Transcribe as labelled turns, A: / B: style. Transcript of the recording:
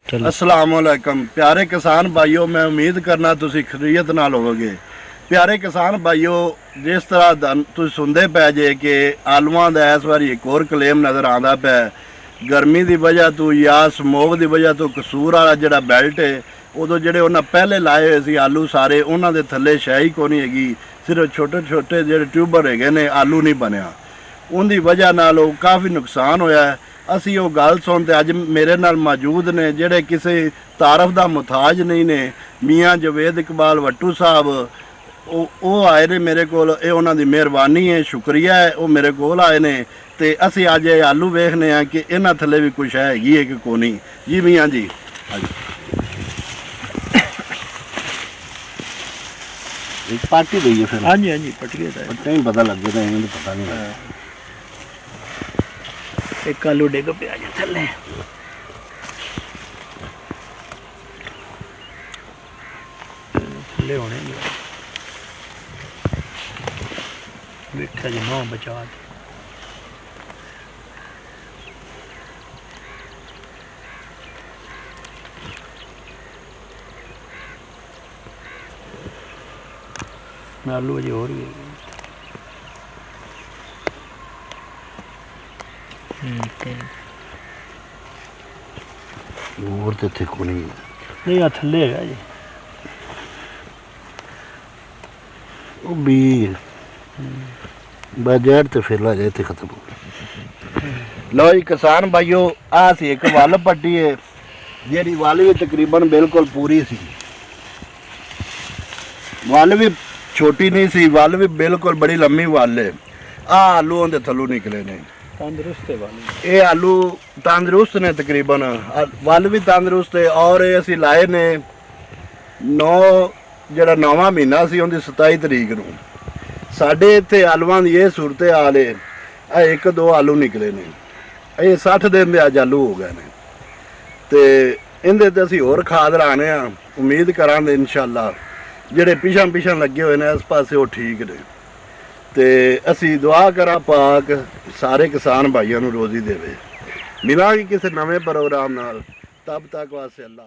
A: अस्सलामुअलैकुम प्यारे किसान भाइयों, मैं उम्मीद करना तुसी खैरियत नाल होवोगे। प्यारे किसान भाइयों, जिस तरह तुसीं सुनते पै जे कि आलूआं दा इस वारी एक होर क्लेम नज़र आंदा पै, गर्मी की वजह तो या समोग की वजह तो कसूर वाला जिहड़ा बेल्ट है उदों जिहड़े उन्हां पहले लाए हुए सी आलू सारे उन्हां दे थल्ले शाही कोई नहीं हैगी, सिर्फ छोटे छोटे जिहड़े ट्यूबर हैगे ने आलू नहीं बनया। उनकी वजह नाल काफ़ी नुकसान होया है। असी वो गल सुनते अज मेरे नाल मौजूद ने जिहड़े किसी तारफ का मुताज नहीं ने, मियाँ जवेद इकबाल वट्टू साहब वो आए ने मेरे को, उन्होंने मेहरबानी है, शुक्रिया है, वो मेरे को आए ने ते असी अज आलू वेखने कि इन्हां थल्ले भी कुछ हैगी है कि कोई नहीं। जी मियाँ जी
B: पार्टी दी है फिर।
C: हाँ जी हाँ जी, पटिया
B: नहीं पता लग गया, तो पता नहीं लगा।
C: एक आलू डिग पिया जी थल्ले। थल्ले होने बैठा जी नौ बचा दे। आलू अजे और भी
B: और तो थे को नहीं
C: आ थल्ले हैगा जी।
B: वो भी बजट तो फिर ला जाए थे खत्म हो।
A: लो जी किसान भाइयों, आ सी एक वल पट्टी है जी, वल भी तकरीबन बिल्कुल पूरी सी, वल भी छोटी नहीं सी, वल भी बिल्कुल बड़ी लम्मी वल है। आ आलू उनके थल्लों निकले ने,
C: तंदुरुस्त है वाले
A: ये आलू तंदुरुस्त ने, तकरीबन वल भी तंदुरुस्त है। और ये असी लाए ने 9वां महीना सी, उनकी 27 तरीक नूं। साडे इत्थे आलूआं दी ये सूरत हाल है, एक दो आलू निकले ने, ये 60 दिन दे अज आलू हो गए ने ते इहदे ते असी होर खाद लाने आ। उम्मीद करांगे इंशाअल्लाह जिहड़े पिछां लगे हुए ने इस पासे वो ठीक ने ते असी दुआ करा पाक सारे किसान भाइयों नूं रोजी देवे। मिलांगे किसी नवे प्रोग्राम नाल, तब तक वास्ते अल्लाह।